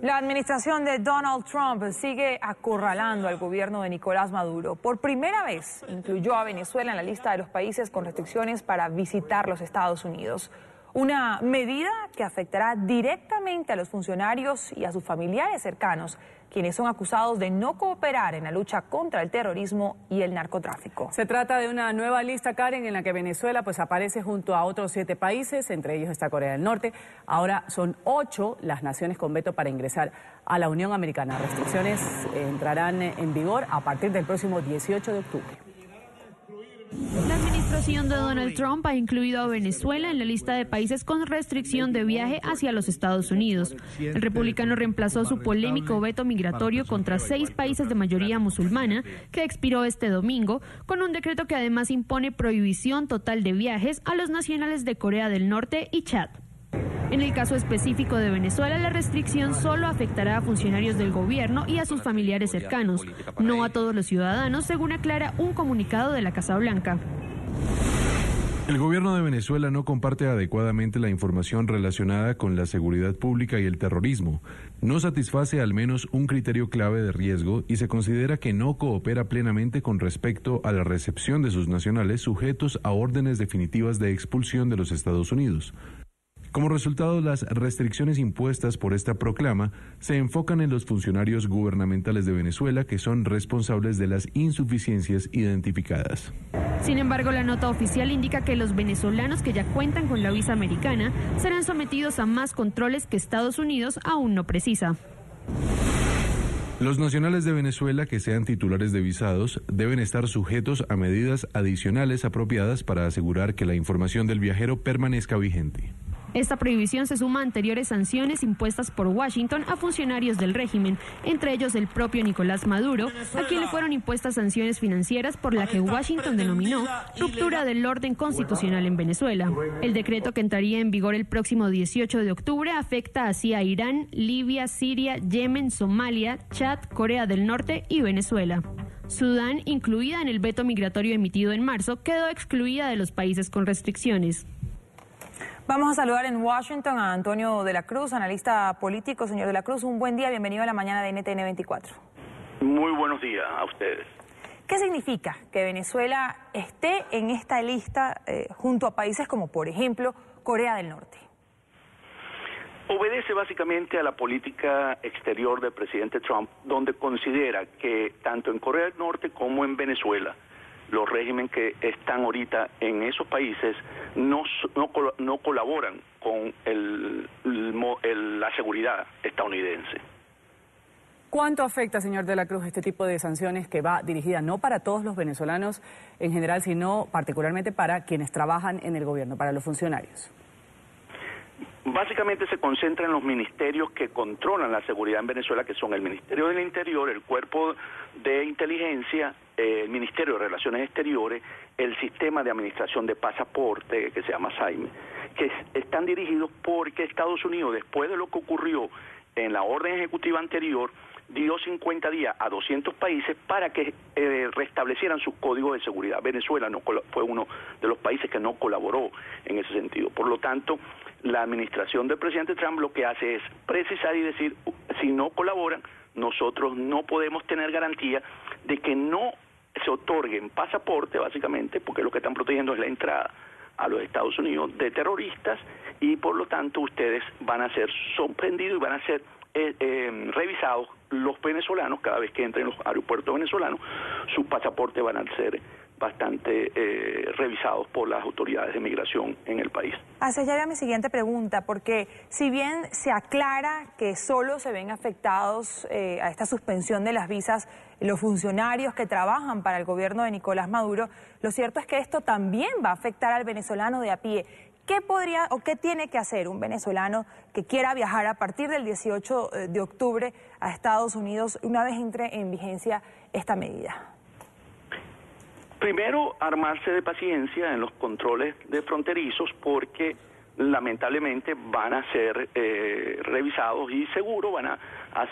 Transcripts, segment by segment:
La administración de Donald Trump sigue acorralando al gobierno de Nicolás Maduro. Por primera vez incluyó a Venezuela en la lista de los países con restricciones para visitar los Estados Unidos. Una medida que afectará directamente a los funcionarios y a sus familiares cercanos, quienes son acusados de no cooperar en la lucha contra el terrorismo y el narcotráfico. Se trata de una nueva lista, Karen, en la que Venezuela aparece junto a otros 7 países, entre ellos está Corea del Norte. Ahora son 8 las naciones con veto para ingresar a la Unión Americana. Las restricciones entrarán en vigor a partir del próximo 18 de octubre. La administración de Donald Trump ha incluido a Venezuela en la lista de países con restricción de viaje hacia los Estados Unidos. El republicano reemplazó su polémico veto migratorio contra 6 países de mayoría musulmana, que expiró este domingo, con un decreto que además impone prohibición total de viajes a los nacionales de Corea del Norte y Chad. En el caso específico de Venezuela, la restricción solo afectará a funcionarios del gobierno y a sus familiares cercanos, no a todos los ciudadanos, según aclara un comunicado de la Casa Blanca. El gobierno de Venezuela no comparte adecuadamente la información relacionada con la seguridad pública y el terrorismo. No satisface al menos un criterio clave de riesgo y se considera que no coopera plenamente con respecto a la recepción de sus nacionales sujetos a órdenes definitivas de expulsión de los Estados Unidos. Como resultado, las restricciones impuestas por esta proclama se enfocan en los funcionarios gubernamentales de Venezuela que son responsables de las insuficiencias identificadas. Sin embargo, la nota oficial indica que los venezolanos que ya cuentan con la visa americana serán sometidos a más controles que Estados Unidos aún no precisa. Los nacionales de Venezuela que sean titulares de visados deben estar sujetos a medidas adicionales apropiadas para asegurar que la información del viajero permanezca vigente. Esta prohibición se suma a anteriores sanciones impuestas por Washington a funcionarios del régimen, entre ellos el propio Nicolás Maduro, a quien le fueron impuestas sanciones financieras por la que Washington denominó ruptura del orden constitucional en Venezuela. El decreto, que entraría en vigor el próximo 18 de octubre, afecta así a Irán, Libia, Siria, Yemen, Somalia, Chad, Corea del Norte y Venezuela. Sudán, incluida en el veto migratorio emitido en marzo, quedó excluida de los países con restricciones. Vamos a saludar en Washington a Antonio de la Cruz, analista político. Señor de la Cruz, un buen día, bienvenido a la mañana de NTN 24. Muy buenos días a ustedes. ¿Qué significa que Venezuela esté en esta lista junto a países como, por ejemplo, Corea del Norte? Obedece básicamente a la política exterior del presidente Trump, donde considera que tanto en Corea del Norte como en Venezuela, los regímenes que están ahorita en esos países no colaboran con la seguridad estadounidense. ¿Cuánto afecta, señor de la Cruz, este tipo de sanciones que va dirigida no para todos los venezolanos en general, sino particularmente para quienes trabajan en el gobierno, para los funcionarios? Básicamente se concentra en los ministerios que controlan la seguridad en Venezuela, que son el Ministerio del Interior, el Cuerpo de Inteligencia, el Ministerio de Relaciones Exteriores, el Sistema de Administración de Pasaporte, que se llama SAIME, que están dirigidos porque Estados Unidos, después de lo que ocurrió en la orden ejecutiva anterior, dio 50 días a 200 países para que restablecieran sus códigos de seguridad. Venezuela fue uno de los países que no colaboró en ese sentido. Por lo tanto, la administración del presidente Trump lo que hace es precisar y decir, si no colaboran, nosotros no podemos tener garantía de que no se otorguen pasaporte, básicamente, porque lo que están protegiendo es la entrada a los Estados Unidos de terroristas, y por lo tanto ustedes van a ser sorprendidos y van a ser revisados los venezolanos. Cada vez que entren en los aeropuertos venezolanos, sus pasaportes van a ser bastante revisados por las autoridades de migración en el país. Hacia allá mi siguiente pregunta, porque si bien se aclara que solo se ven afectados a esta suspensión de las visas los funcionarios que trabajan para el gobierno de Nicolás Maduro, lo cierto es que esto también va a afectar al venezolano de a pie. ¿Qué podría o qué tiene que hacer un venezolano que quiera viajar a partir del 18 de octubre a Estados Unidos una vez entre en vigencia esta medida? Primero, armarse de paciencia en los controles de fronterizos, porque lamentablemente van a ser revisados y seguro van a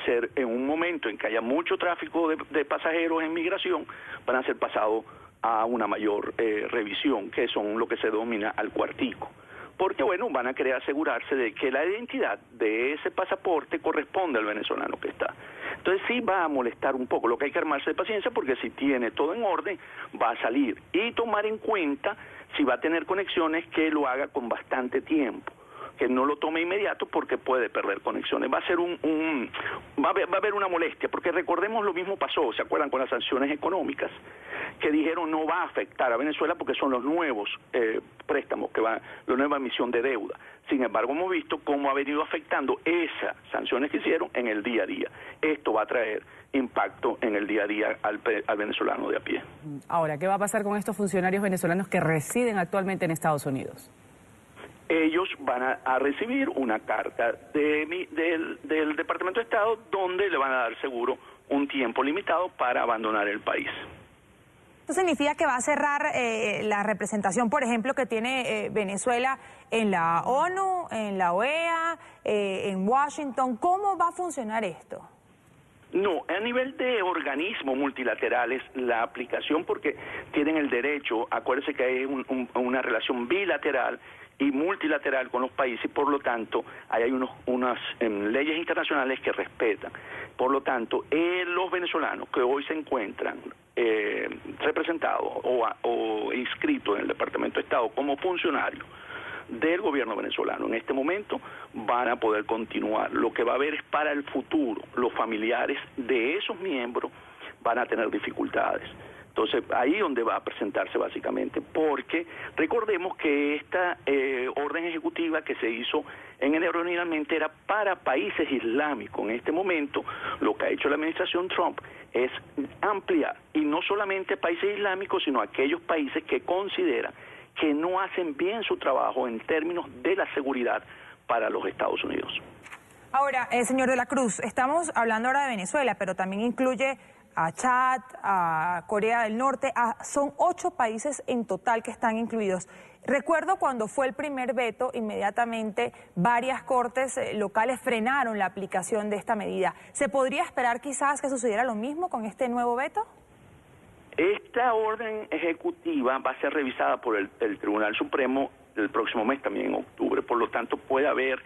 ser, en un momento en que haya mucho tráfico de pasajeros en migración, van a ser pasados a una mayor revisión, que son lo que se denomina al cuartico. porque bueno, van a querer asegurarse de que la identidad de ese pasaporte corresponde al venezolano que está. Entonces sí va a molestar un poco, lo que hay que armarse de paciencia, porque si tiene todo en orden, va a salir. Y tomar en cuenta si va a tener conexiones, que lo haga con bastante tiempo, que no lo tome inmediato porque puede perder conexiones. Va a ser va a haber una molestia, porque recordemos lo mismo pasó, ¿se acuerdan? Con las sanciones económicas, que dijeron no va a afectar a Venezuela porque son los nuevos préstamos, la nueva emisión de deuda. Sin embargo, hemos visto cómo ha venido afectando esas sanciones que hicieron en el día a día. Esto va a traer impacto en el día a día al venezolano de a pie. Ahora, ¿qué va a pasar con estos funcionarios venezolanos que residen actualmente en Estados Unidos? Ellos van a recibir una carta del Departamento de Estado donde le van a dar seguro un tiempo limitado para abandonar el país. ¿Esto significa que va a cerrar la representación, por ejemplo, que tiene Venezuela en la ONU, en la OEA, en Washington? ¿Cómo va a funcionar esto? No, a nivel de organismos multilaterales, la aplicación, porque tienen el derecho, acuérdense que hay una relación bilateral y multilateral con los países, por lo tanto, hay unas leyes internacionales que respetan. Por lo tanto, los venezolanos que hoy se encuentran representados o inscritos en el Departamento de Estado como funcionarios del gobierno venezolano en este momento van a poder continuar. Lo que va a haber es para el futuro. Los familiares de esos miembros van a tener dificultades. Entonces, ahí es donde va a presentarse básicamente, porque recordemos que esta orden ejecutiva que se hizo en enero originalmente era para países islámicos. En este momento, lo que ha hecho la administración Trump es ampliar, y no solamente países islámicos, sino aquellos países que consideran que no hacen bien su trabajo en términos de la seguridad para los Estados Unidos. Ahora, señor de la Cruz, estamos hablando ahora de Venezuela, pero también incluye a Chad, a Corea del Norte, son 8 países en total que están incluidos. Recuerdo cuando fue el primer veto, inmediatamente varias cortes locales frenaron la aplicación de esta medida. ¿Se podría esperar quizás que sucediera lo mismo con este nuevo veto? Esta orden ejecutiva va a ser revisada por el Tribunal Supremo el próximo mes, también en octubre, por lo tanto puede haber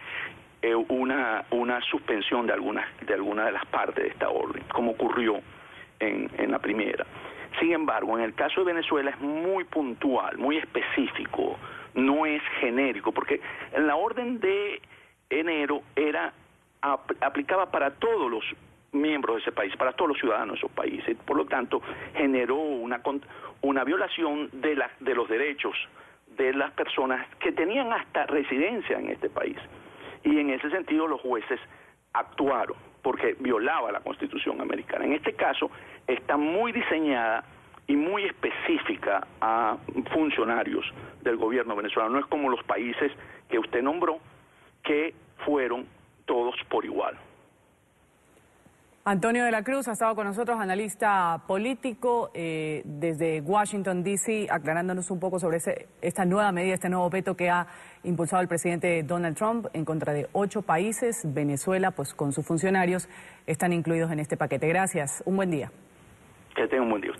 una suspensión de alguna de las partes de esta orden, como ocurrió en la primera. Sin embargo, en el caso de Venezuela es muy puntual, muy específico, no es genérico, porque en la orden de enero aplicaba para todos los miembros de ese país, para todos los ciudadanos de esos países. Por lo tanto, generó una violación de los derechos de las personas que tenían hasta residencia en este país. Y en ese sentido los jueces actuaron, porque violaba la Constitución americana. En este caso está muy diseñada y muy específica a funcionarios del gobierno venezolano. No es como los países que usted nombró, que fueron todos por igual. Antonio de la Cruz ha estado con nosotros, analista político desde Washington, D.C., aclarándonos un poco sobre esta nueva medida, este nuevo veto que ha impulsado el presidente Donald Trump en contra de 8 países. Venezuela, pues con sus funcionarios, están incluidos en este paquete. Gracias, un buen día. Que tenga un buen día usted.